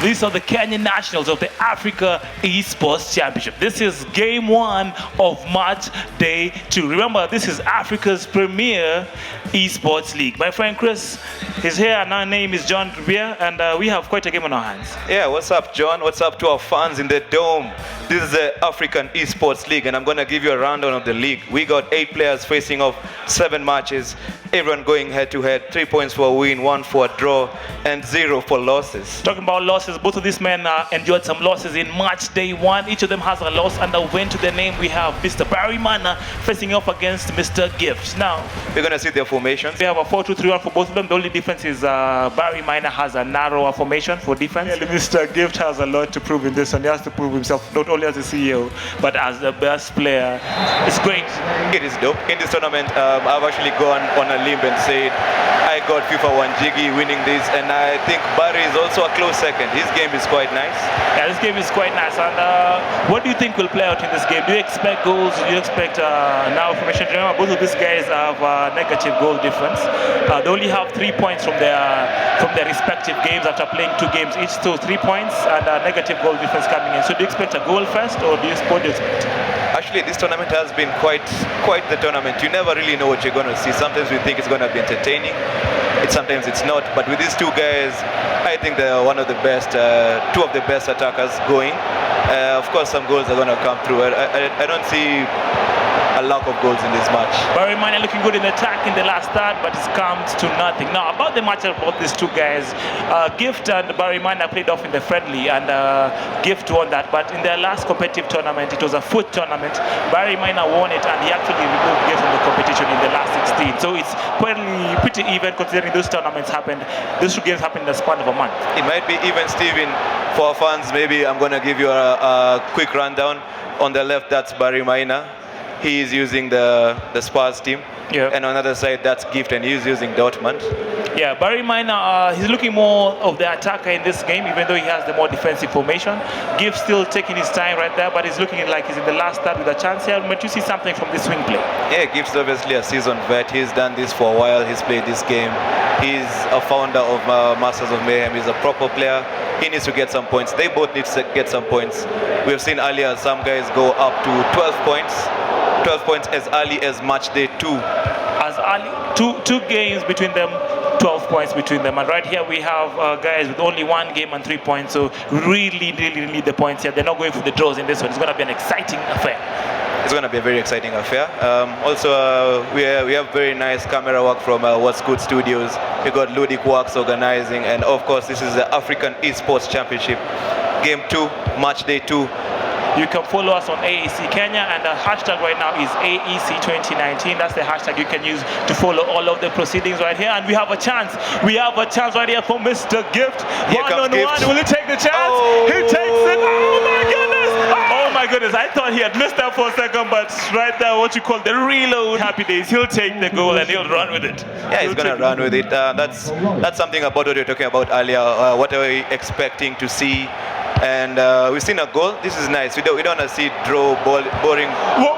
These are the Kenyan Nationals of the Africa Esports Championship. This is game 1 of match day 2. Remember, this is Africa's premier esports league. My friend Chris is here, and our name is John Revere, and we have quite a game on our hands. Yeah, what's up, John? What's up to our fans in the dome? This is the African Esports League, and I'm going to give you a rundown of the league. We got 8 players facing off 7 matches, everyone going head-to-head, 3 points for a win, 1 for a draw, and 0 for losses. Talking about losses, both of these men endured some losses in match day 1. Each of them has a loss and a win to their name. We have Mr. Bari Maina facing off against Mr. GIFT. Now, we're going to see their formations. We have a 4-2-3-1 for both of them. The only difference is Bari Maina has a narrower formation for defense. Yeah, Mr. GIFT has a lot to prove in this, and he has to prove himself not only as a CEO, but as the best player. It's great. It is dope. In this tournament, I've actually gone on a limb and said I got FIFA 1 Jiggy winning this, and I think Bari is also a close second. His game is quite nice. Yeah, this game is quite nice. And what do you think will play out in this game? Do you expect goals? Do you expect now formation? Remember, both of these guys have negative goal difference. They only have 3 points from their respective games after playing 2 games each. So 3 points and a negative goal difference coming in. So do you expect a goal first, or do you expect? Actually, this tournament has been quite the tournament. You never really know what you're going to see. Sometimes we think it's going to be entertaining. Sometimes it's not. But with these 2 guys, I think they're one of the best, 2 of the best attackers going. Of course, some goals are going to come through. I don't see a lack of goals in this match. Bari Maina looking good in attack in the last third, but it's come to nothing. Now, about the match about these 2 guys, GIFT and Bari Maina played off in the friendly, and GIFT won that. But in their last competitive tournament, it was a foot tournament. Bari Maina won it, and he actually removed GIFT from the competition in the last 16. So it's pretty even considering those tournaments happened. Those 2 games happened in the span of a month. It might be even, Steven. For our fans, maybe I'm going to give you a quick rundown. On the left, that's Bari Maina. He is using the Spurs team. Yeah. And on the other side, that's GIFT, and he's using Dortmund. Yeah, Bari Maina, he's looking more of the attacker in this game, even though he has the more defensive formation. GIFT still taking his time right there, but he's looking like he's in the last third with a chance here. But you see something from the swing play. Yeah, GIFT's obviously a seasoned vet. He's done this for a while. He's played this game. He's a founder of Masters of Mayhem. He's a proper player. He needs to get some points. They both need to get some points. We've seen earlier some guys go up to 12 points. 12 points as early as match day 2. As early, two games between them, 12 points between them. And right here we have guys with only 1 game and 3 points. So really need the points here. They're not going for the draws in this one. It's going to be an exciting affair. It's going to be a very exciting affair. Also, we have very nice camera work from What's Good Studios. We got Ludic Works organizing, and of course, this is the African Esports Championship, Game 2, Match Day 2. You can follow us on AEC Kenya, and the hashtag right now is AEC 2019. That's the hashtag you can use to follow all of the proceedings right here. And we have a chance. We have a chance right here for Mr. GIFT. One-on-one. Will he take the chance? Oh. He takes it. Oh my goodness. Oh my goodness. I thought he had missed that for a second, but right there, what you call the reload. Happy days. He'll take the goal and he'll run with it. Yeah, he's going to run with it. That's something about what you were talking about earlier. What are we expecting to see? And we've seen a goal. This is nice. We don't want to see draw, boring. Whoa.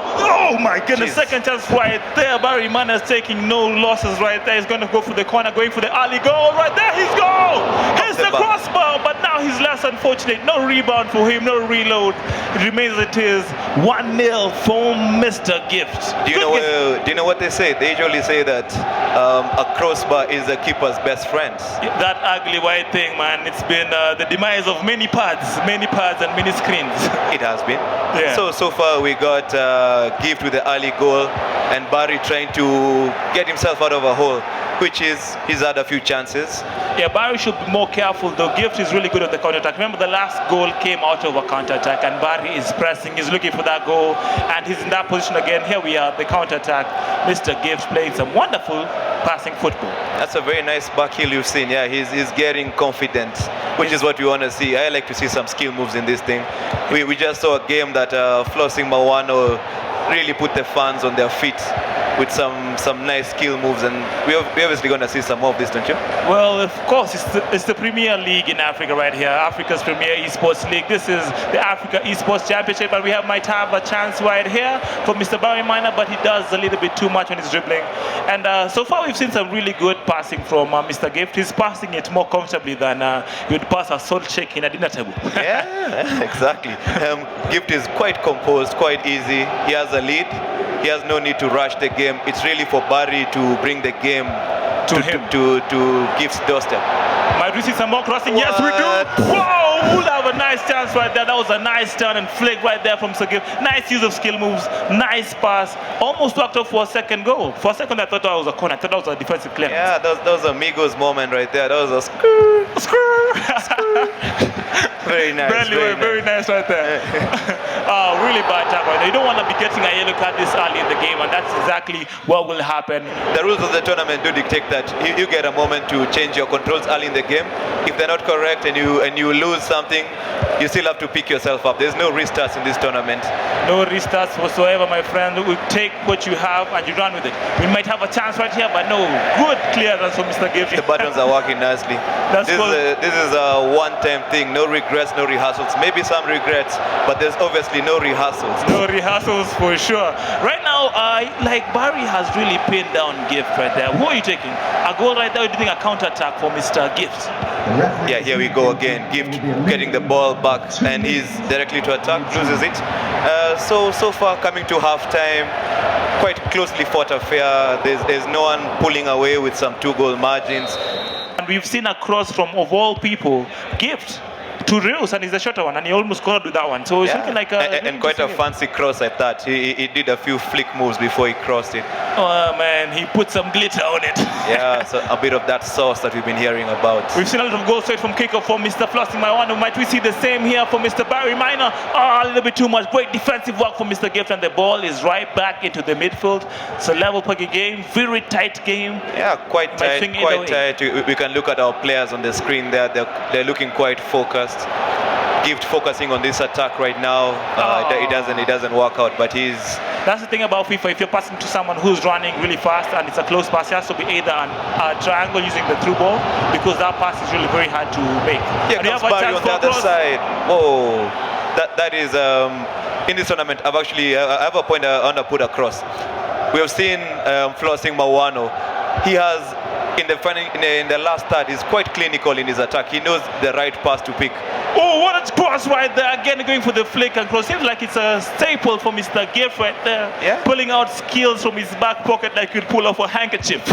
Oh my goodness. Jeez. Second chance right there. Bari Maina is taking no losses right there. He's going to go for the corner, going for the early goal right there. He's goal. Here's the crossbar, but now he's less unfortunate. No rebound for him, no reload. It remains as it is 1-0 for Mr. GIFT. Do you know what they say? They usually say that a crossbar is a keeper's best friend. That ugly white thing, man. It's been the demise of many pads and many screens. It has been. Yeah. So far we got GIFT with the early goal, and Bari trying to get himself out of a hole, which is he's had a few chances. Yeah, Bari should be more careful though. GIFT is really good at the counter-attack. Remember, the last goal came out of a counter-attack, and Bari is pressing, he's looking for that goal, and he's in that position again. Here we are, the counter-attack. Mr. GIFT playing some wonderful passing football. That's a very nice back heel you've seen. Yeah, he's getting confident, which is what we want to see. I like to see some skill moves in this thing. We just saw a game that Flossing Mawano really put the fans on their feet. with some nice skill moves, and we're obviously going to see some more of this, don't you? Well, of course, it's the Premier League in Africa right here, Africa's Premier Esports League. This is the Africa Esports Championship, and we might have a chance right here for Mr. Bari Maina, but he does a little bit too much when he's dribbling. And so far, we've seen some really good passing from Mr. Gift. He's passing it more comfortably than he would pass a salt shake in a dinner table. Yeah, exactly. Gift is quite composed, quite easy. He has a lead. He has no need to rush the game. It's really for Bari to bring the game to Gift's doorstep. Might we see some more crossing? What? Yes, we do. Whoa, we'll have a nice chance right there. That was a nice turn and flick right there from Sir Gift. Nice use of skill moves, nice pass. Almost worked out for a second goal. For a second, I thought that was a corner. I thought that was a defensive clearance. Yeah, that was Amigos moment right there. That was a very nice. Very nice right there. Really bad tackle. You don't want to be getting a yellow card this early in the game, and that's exactly what will happen. The rules of the tournament do dictate that you get a moment to change your controls early in the game. If they're not correct and you lose something, you still have to pick yourself up. There's no restarts in this tournament. No restarts whatsoever, my friend. We take what you have and you run with it. We might have a chance right here, but no. Good clearance from Mr. Gift. The buttons are working nicely. This is a one-time thing. No regrets, no rehearsals. Maybe some regrets, but there's obviously no rehearsals. No rehearsals for sure. Right now, Bari has really pinned down Gift right there. Who are you taking? A goal right there, or do you think a counter-attack for Mr. Gift? Yeah, here we go again. Gift getting the ball back, and he's directly to attack, loses it. So far, coming to half-time, quite closely fought affair. There's no one pulling away with some 2-goal margins. And we've seen a cross from, of all people, Gift to Reus, and he's a shorter one, and he almost scored with that one. So it's looking like and quite a fancy cross at that. He did a few flick moves before he crossed it. Oh man, he put some glitter on it. Yeah, so a bit of that sauce that we've been hearing about. We've seen a lot of goals straight from kickoff for Mr. Flossing Maiwano. Might we see the same here for Mr. Bari Maina? A little bit too much. Great defensive work from Mr. Gift, and the ball is right back into the midfield. It's a level puggy game, very tight game. Yeah, quite tight, quite tight. We can look at our players on the screen there. They're looking quite focused. Gift focusing on this attack right now. It doesn't work out, but that's the thing about FIFA. If you're passing to someone who's running really fast and it's a close pass, it has to be either a triangle using the through ball, because that pass is really very hard to make. Yeah, comes Bari on the other side. Whoa, that is in this tournament. I have a point I want to put across. We have seen Flossing Mawano. He has in the last third, he's quite clinical in his attack. He knows the right pass to pick. Oh, what a cross right there. Again, going for the flick and cross. Seems like it's a staple for Mr. Gift right there. Yeah. Pulling out skills from his back pocket like you'd pull off a handkerchief.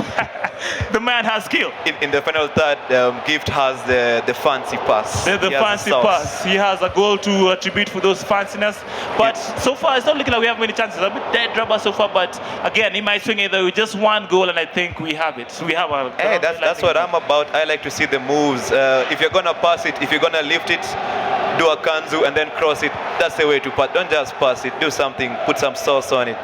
The man has skill. In the final third, Gift has the fancy pass. The fancy pass. He has a goal to attribute for those fanciness. But so far, it's not looking like we have many chances. A bit dead rubber so far, but again, he might swing either with just one goal, and I think we have it. So we have a... Hey, that's what I'm about. I like to see the moves. If you're going to pass it, if you're going to lift it, do a kanzu and then cross it. That's the way to pass. Don't just pass it. Do something. Put some sauce on it.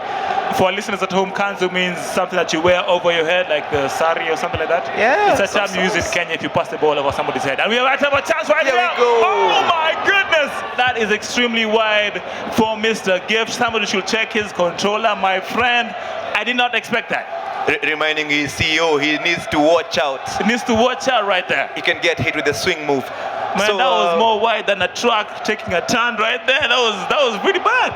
For our listeners at home, kanzu means something that you wear over your head, like the sari or something like that. Yeah. It's a term you use in Kenya if you pass the ball over somebody's head. And we might have a chance right here. Here we go. Oh my goodness! That is extremely wide for Mr. Gift. Somebody should check his controller, my friend. I did not expect that. Reminding his CEO, he needs to watch out. He needs to watch out right there. He can get hit with the swing move. Man, that was more wide than a truck taking a turn right there. That was pretty bad.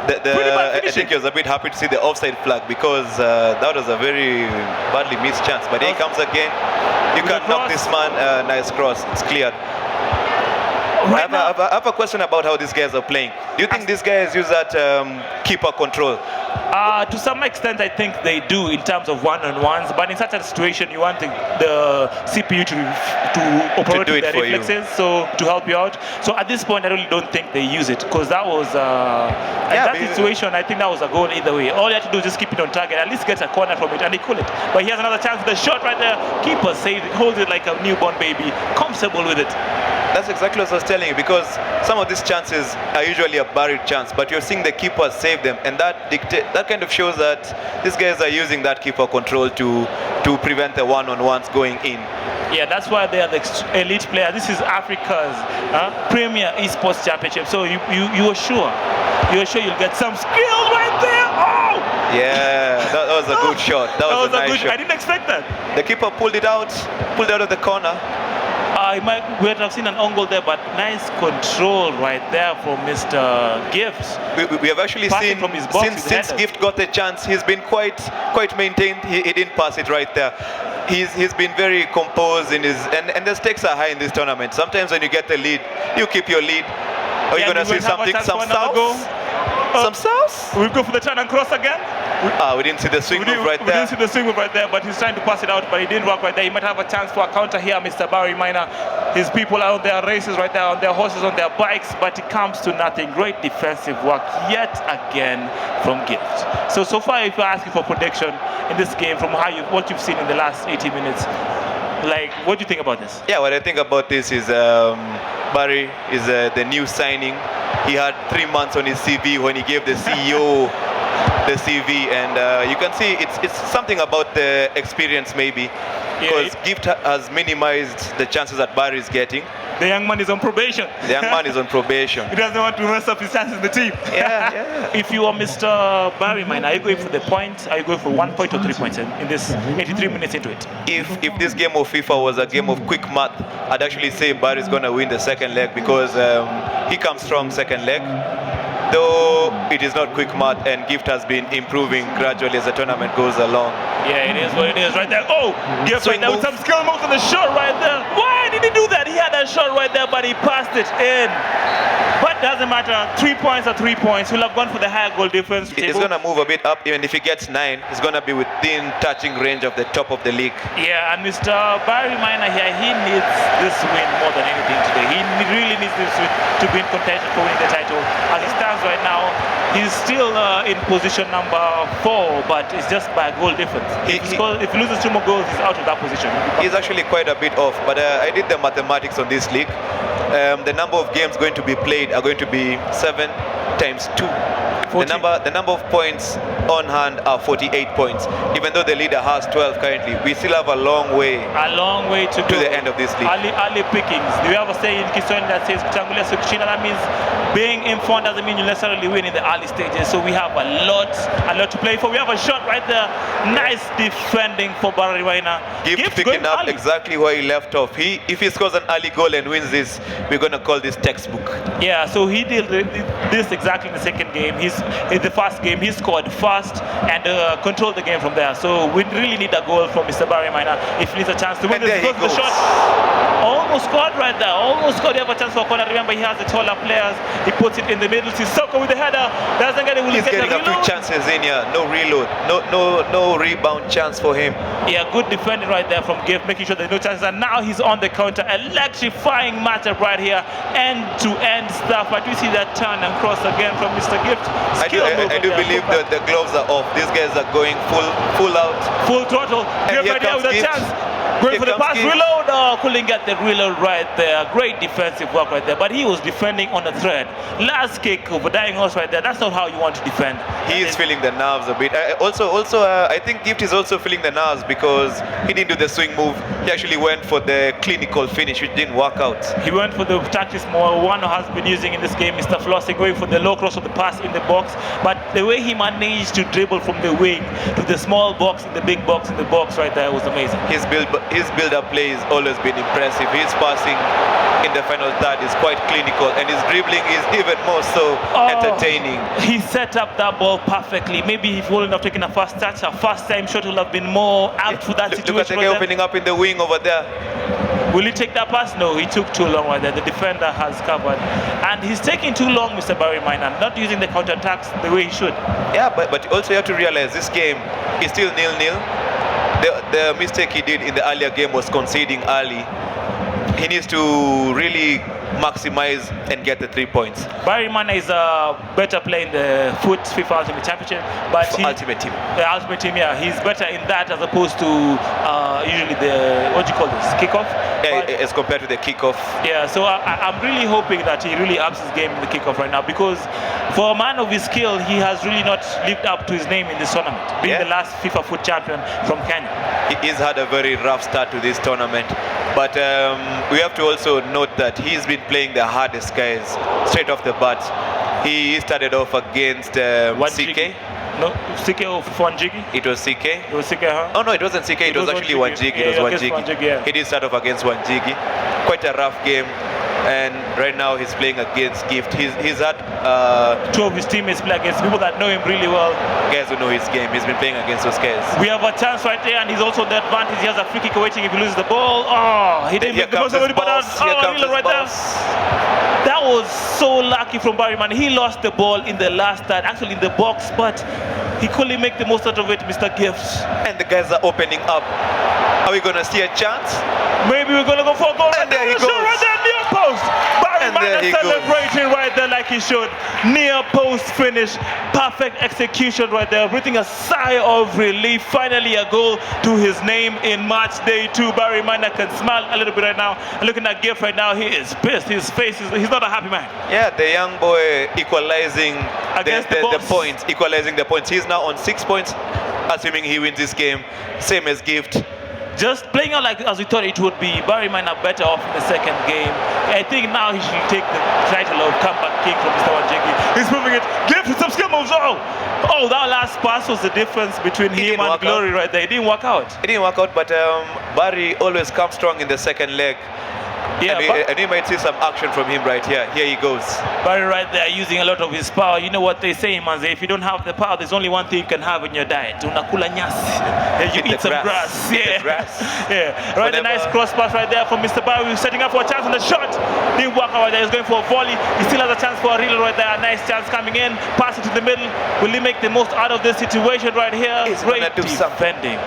Pretty bad I think he was a bit happy to see the offside flag, because that was a very badly missed chance. But here he comes again. You can't knock this man. Nice cross. It's cleared. I have a question about how these guys are playing. Do you think these guys use that keeper control? To some extent, I think they do in terms of one-on-ones, but in such a situation, you want the CPU to operate with the reflexes, so to help you out. So at this point, I really don't think they use it, because that was in that situation, I think that was a goal either way. All you have to do is just keep it on target, at least get a corner from it, and he could it. But he has another chance with the shot right there. Keeper saved it, holds it like a newborn baby, comfortable with it. That's exactly what I was telling you, because some of these chances are usually a buried chance, but you're seeing the keeper save them, and that kind of shows that these guys are using that keeper control to prevent the one-on-ones going in. Yeah, that's why they are the elite players. This is Africa's Premier Esports Championship, so you're sure you'll get some skills right there. Oh! Yeah, that was a good shot. That was a nice good. shot. I didn't expect that. The keeper pulled it out of the corner. We would have seen an own goal there, but nice control right there from Mr. Gift. We have actually Passing seen from his box with since headers. Gift got the chance, he's been quite maintained. He didn't pass it right there. He's been very composed in his and the stakes are high in this tournament. Sometimes when you get the lead, you keep your lead. Are you Yeah, gonna we see will have a something? chance Some for another goal. sauce? Some sauce? We'll go for the turn and cross again. We didn't see the swing move right We there. didn't see the swing move right there, but he's trying to pass it out, but he didn't work right there. He might have a chance for a counter here, Mr. Bari Maina. His people are on their races right there, on their horses, on their bikes, but it comes to nothing. Great defensive work yet again from Gift. So far, if you're asking for prediction in this game from what you've seen in the last 80 minutes, like, what do you think about this? Yeah, what I think about this is Bari is the new signing. He had 3 months on his CV when he gave the CEO the CV, and you can see it's something about the experience maybe, because Gift has minimized the chances that Bari is getting. The young man is on probation. The young man is on probation. He doesn't want to mess up his chances in the team. Yeah. If you are Mr. Bari Maina, are you going for the point? Are you going for 1 point or 3 points in this 83 minutes into it? If this game of FIFA was a game of quick math, I'd actually say Bari is going to win the second leg, because he comes strong second leg. Though it is not quick math, and Gift has been improving gradually as the tournament goes along. Yeah, it is what it is right there. Oh, Gift right there with move. some skill moves on the shot right there. Why did he do that? He had that shot right there, but he passed it in. But doesn't matter. 3 points are 3 points. We'll have gone for the higher goal difference. He's going to move a bit up. Even if he gets 9, he's going to be within touching range of the top of the league. Yeah, and Mr. Bari Maina here, he needs this win more than anything today. He really needs this win to be in contention for winning the title. As it stands right now, he's still in position number 4, but it's just by a goal difference. If he loses 2 more goals, he's out of that position. He's actually quite a bit off, but I did the mathematics on this league. The number of games going to be played are going to be 7 times 2. The number of points on hand are 48 points. Even though the leader has 12 currently, we still have a long way to go to the end of this league. Early pickings. Do you have a saying in Kiswahili that says kutangulia kukushinda? That means being in front doesn't mean you necessarily win in the early stages. So we have a lot to play for. We have a shot right there. Nice defending for Bari Maina. Gift picking up exactly where he left off. If he scores an early goal and wins this, we're going to call this textbook. Yeah, so he did this exactly in the second game. In the first game, he scored fast and controlled the game from there. So we really need a goal from Mr. Bari Maina if he needs a chance to win this. Because the shot almost scored right there. Almost scored. He have a chance for a corner. Remember, he has the taller players. He puts it in the middle. Sissoko with the header. Doesn't get it. He's getting a few chances in here. No reload. No rebound chance for him. Yeah, good defending right there from Gift, making sure there's no chances. And now he's on the counter. Electrifying matchup right here. End-to-end stuff. But we see that turn and cross again from Mr. Gift. I do believe that the gloves are off. These guys are going full out. Full throttle. Gift right here with a chance. Going for the pass, reload. Oh, couldn't get the reload right there. Great defensive work right there. But he was defending on a thread. Last kick of a dying horse right there. That's not how you want to defend. He is feeling the nerves a bit. I think Gift is also feeling the nerves because he didn't do the swing move. He actually went for the clinical finish, which didn't work out. He went for the tactics more one has been using in this game, Mr. Flossing, going for the low cross of the pass in the box. But the way he managed to dribble from the wing to the small box in the big box in the box right there was amazing. His build-up play has always been impressive. His passing in the final third is quite clinical, and his dribbling is even more so entertaining. He set up that ball perfectly. Maybe if he wouldn't have taken a fast touch, a first time shot would have been more apt for that situation. Look at the guy opening up in the wing over there. Will he take that pass? No, he took too long right there. The defender has covered. And he's taking too long, Mr. Bari Maina, not using the counter-attacks the way he should. Yeah, but also you have to realize this game is still 0-0. The mistake he did in the earlier game was conceding early. He needs to really maximize and get the 3 points. Bari Maina is a better player in the FUT FIFA Ultimate Championship, but Ultimate Team. The Ultimate Team, yeah, he's better in that as opposed to usually the kickoff. Yeah, as compared to the kickoff. Yeah, so I'm really hoping that he really ups his game in the kickoff right now, because for a man of his skill, he has really not lived up to his name in this tournament, being the last FIFA FUT champion from Kenya. He's had a very rough start to this tournament, but we have to also note that he's been playing the hardest guys straight off the bat. He started off against CK. No, CK or Wanjigi? It was CK. It was CK, huh? Oh no, it wasn't CK. It was actually Wanjigi. It was against Wanjigi. yeah. He did start off against Wanjigi. Quite a rough game. And right now he's playing against Gift. He's had two of his teammates play against people that know him really well. guys who know his game. He's been playing against those guys. We have a chance right there, and he's also the advantage. He has a free kick waiting if he loses the ball. Oh, he didn't make the most of it, but right there. That was so lucky from Bari, man. He lost the ball in the last third, actually in the box, but he couldn't make the most out of it, Mr. Gift. And the guys are opening up. Are we going to see a chance? Maybe we're going to go for a goal. And there he goes. Right there, near post. Bari Maina celebrating right there like he should. Near post finish. Perfect execution right there. Breathing a sigh of relief. Finally a goal to his name in match day 2. Bari Maina can smile a little bit right now. And looking at Gift right now, he is pissed. His face is, he's not a happy man. Yeah, the young boy equalizing Against the points. Equalizing the points. He's now on 6 points, assuming he wins this game. Same as Gift. Just playing out like as we thought it would be. Bari Maina better off in the second game. I think now he should take the title of comeback king from Mr. Wanjigi. He's moving it. Gift with some skill moves. Oh, that last pass was the difference between him and Glory right there. It didn't work out. It didn't work out, but Bari always comes strong in the second leg. Yeah, and we might see some action from him right here. Here he goes. Bari right there using a lot of his power. You know what they say, man? If you don't have the power, there's only one thing you can have in your diet. Unakula nyasi. You eat some grass. Yeah. Yeah. Right, a nice cross pass right there from Mr. Bari. He's setting up for a chance on the shot. Didn't work out right there. He's going for a volley. He still has a chance for a reel right there. A nice chance coming in. Pass it to the middle. Will he make the most out of this situation right here? He's Great gonna do defending.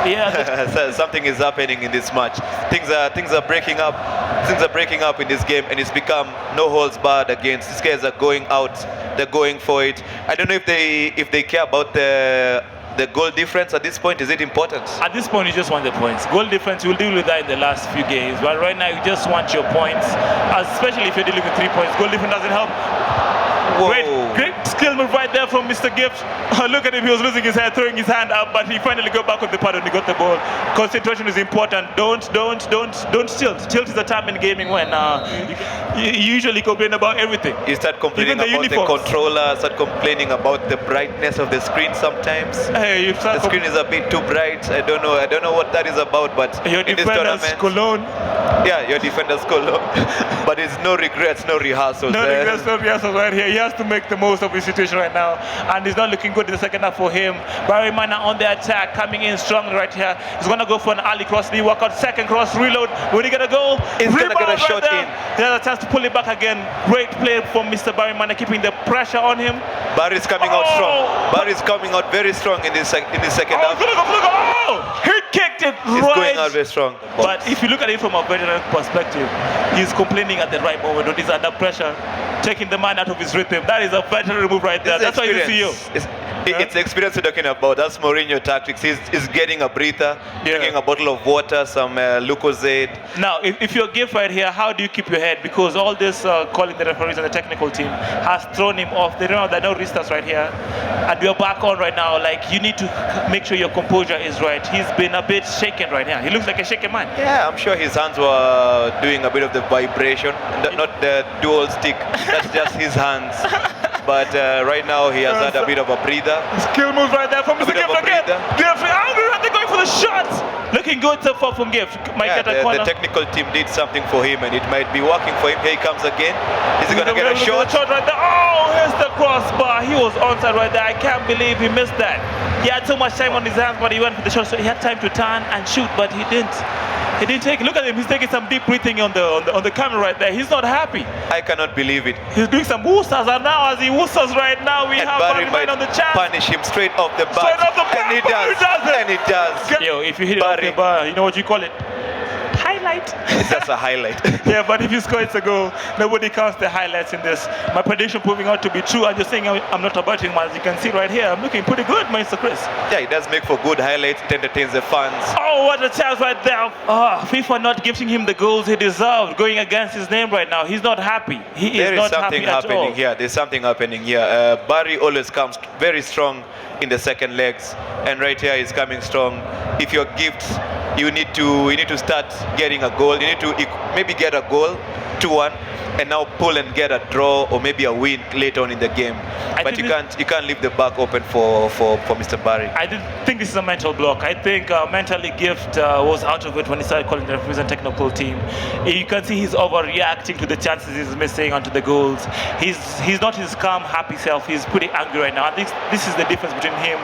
Yeah, something is happening in this match. Things are breaking up. Things are breaking up in this game, and it's become no holds barred against. These guys are going out. They're going for it. I don't know if they care about the goal difference at this point. Is it important? At this point, you just want the points. Goal difference, you'll deal with that in the last few games. But right now, you just want your points, especially if you're dealing with 3 points. Goal difference doesn't help. Great skill move right there from Mr. Gift. Look at him, he was losing his head, throwing his hand up, but he finally got back on the pad and he got the ball. Concentration is important. Don't tilt. Tilt is the time in gaming when you usually complain about everything. You start complaining about the controller, start complaining about the brightness of the screen sometimes. Hey, the screen is a bit too bright. I don't know what that is about, but your in this tournament, cologne. Yeah, your defender's cologne. But it's no regrets, no rehearsals. No regrets, no rehearsals right here. He has to make the most of his situation right now, and it's not looking good in the second half for him. Bari Maina on the attack, coming in strongly right here. He's gonna go for an early cross. He work out second cross, reload. When he get a goal, he's gonna get a shot in. He has a chance to pull it back again. Great play from Mr. Bari Maina, keeping the pressure on him. Bari's coming out strong. Bari's coming out very strong in this second half. He kicked it He's right. going out very strong. But if you look at it from a veteran perspective, he's complaining at the right moment when he's under pressure, taking the man out of his rhythm. That is a veteran move right there. That's why he's the CEO. It's the experience you're talking about. That's Mourinho tactics. He's getting a breather, drinking a bottle of water, some Lucozade. Now, if you're Gift right here, how do you keep your head? Because all this calling the referees and the technical team has thrown him off. They don't know there are no restarts right here. And we're back on right now. Like, you need to make sure your composure is right. He's been a bit shaken right here. He looks like a shaken man. Yeah, I'm sure his hands were doing a bit of the vibration. Not the dual stick. That's just his hands. But right now he has had a bit of a breather. Skill move right there from Mr. Gift again. Gift angry right there going for the shot. Looking good so far from Gift. The technical team did something for him and it might be working for him. Here he comes again. Is he going to get a shot? Right there. Oh, here's the crossbar. He was onside right there. I can't believe he missed that. He had so much time on his hands, but he went for the shot. So he had time to turn and shoot, but he didn't. He didn't take. Look at him. He's taking some deep breathing on the camera right there. He's not happy. I cannot believe it. He's doing some woosas, and now as he woosas right now, we have Bari Maina on the chance. Punish him straight off the bat. Straight off the bat. And he does. And he does. Yo, if you hit it off the bar, you know what you call it? Highlight. It's just a highlight. Yeah, but if you score it's a goal, nobody counts the highlights in this. My prediction proving out to be true. I'm just saying I'm not a betting man. As you can see right here, I'm looking pretty good, Mr. Chris. Yeah, it does make for good highlights. It entertains the fans. Oh, what a chance right there. FIFA not giving him the goals he deserved, going against his name right now. He's not happy. There is something happening here. There's something happening here. Bari always comes very strong in the second legs. And right here he's coming strong. If your Gift, you need to start getting a goal. You need to maybe get a goal, 2-1, and now pull and get a draw or maybe a win later on in the game. But you can't leave the back open for Mr. Bari. I think this is a mental block. I think mentally Gift was out of it when he started calling the referees and technical team. You can see he's overreacting to the chances he's missing onto the goals. He's not his calm, happy self. He's pretty angry right now. I think this is the difference between him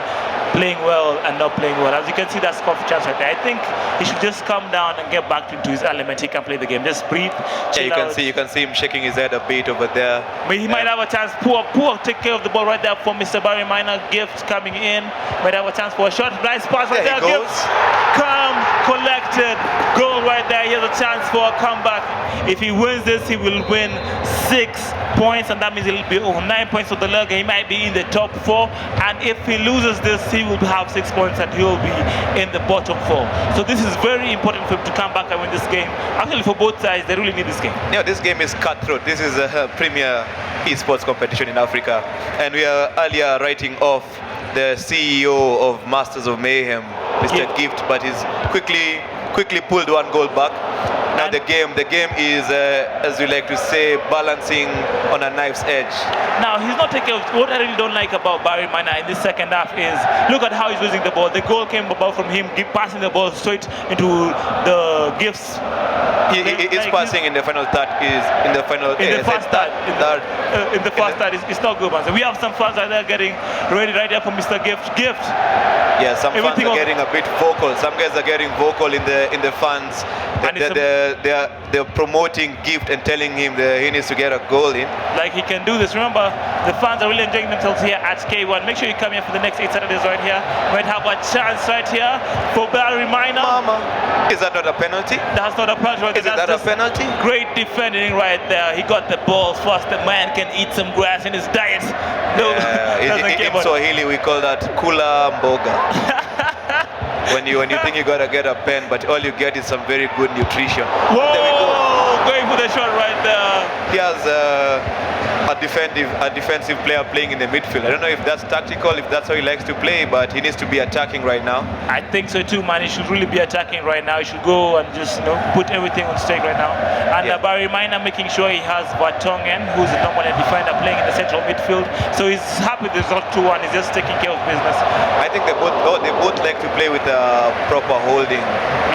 playing well and not playing well. As you can see, that's coffee chance right there. I think he should just calm down and get back into his element. He can play the game. Just breathe. Yeah, you can see him shaking his head a bit over there. But he might have a chance. Poor, take care of the ball right there for Mr. Bari Maina. Gift coming in. Might have a chance for a shot. Nice pass right there. Gift calm, collected. Goal right there. He has a chance for a comeback. If he wins this, he will win 6 points, and that means he'll be 9 points for the leg. He might be in the top 4, and if he loses this, he will have 6 points and he will be in the bottom 4. So this is very important for him to come back and win this game. Actually, for both sides, they really need this game. Yeah, this game is cutthroat. This is a premier esports competition in Africa, and we are earlier writing off the CEO of Masters of Mayhem, Mr. Gift, but he's quickly pulled 1 goal back. Now the game is, as we like to say, balancing on a knife's edge. Now he's not taking. What I really don't like about Bari Maina in this second half is look at how he's losing the ball. The goal came about from him passing the ball straight into the Gifts. His passing in the final third is in the first third. In the first third, it's not good, man. So we have some fans out there getting ready right there for Mr. Gift. Yeah, some fans are getting a bit vocal. Some guys are getting vocal in the fans. They're promoting Gift and telling him that he needs to get a goal in. Like he can do this. Remember, the fans are really enjoying themselves here at K1. Make sure you come here for the next 8 Saturdays right here. Might have a chance right here for Bari Maina. Mama, is that not a penalty? That's not a penalty. Is that a penalty? Great defending right there. He got the ball first. The man can eat some grass in his diet. No, in Swahili we call that kula mboga. when you think you gotta get a pen, but all you get is some very good nutrition. Whoa! There we go. Going for the shot right there. He has a defensive player playing in the midfield. I don't know if that's tactical, if that's how he likes to play, but he needs to be attacking right now. I think so too, man. He should really be attacking right now. He should go and just put everything on stake right now. And Bari Maina making sure he has Vatongen, who's a normal defender, playing in the central midfield. So he's happy with the result 2-1. He's just taking care of business. I think they both like to play with proper holding.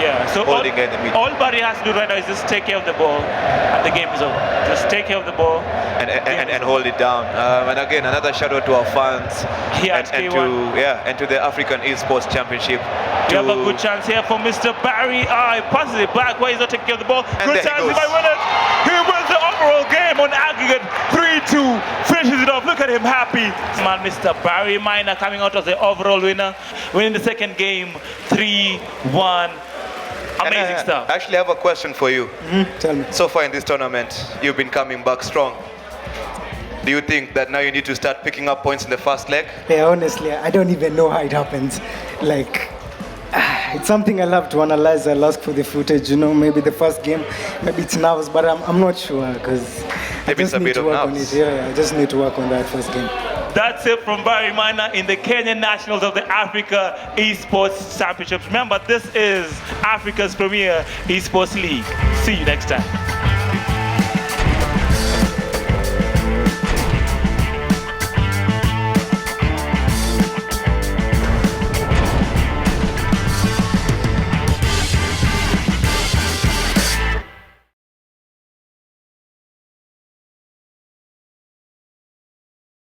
Yeah. So holding in the middle. All Bari has to do right now is just take care of the ball, and the game is over. Just take care of the ball and hold it down. And again, another shout out to our fans and to the African Esports Championship. We have a good chance here for Mr. Bari. He passes it back. Why is not taking care of the ball? Good chance. He might win it. He wins the overall game on aggregate 3-2. Finishes it off. Look at him happy. Man, Mr. Bari Maina coming out as the overall winner, winning the second game 3-1. Amazing stuff. I actually have a question for you. Tell me. So far in this tournament, you've been coming back strong. Do you think that now you need to start picking up points in the first leg? Yeah, honestly, I don't even know how it happens. Like, it's something I'll have to analyze. I'll ask for the footage, maybe the first game, maybe it's nerves, but I'm not sure because I just need to work on it. Yeah, I just need to work on that first game. That's it from Bari Maina in the Kenyan Nationals of the Africa Esports Championships. Remember, this is Africa's premier esports league. See you next time.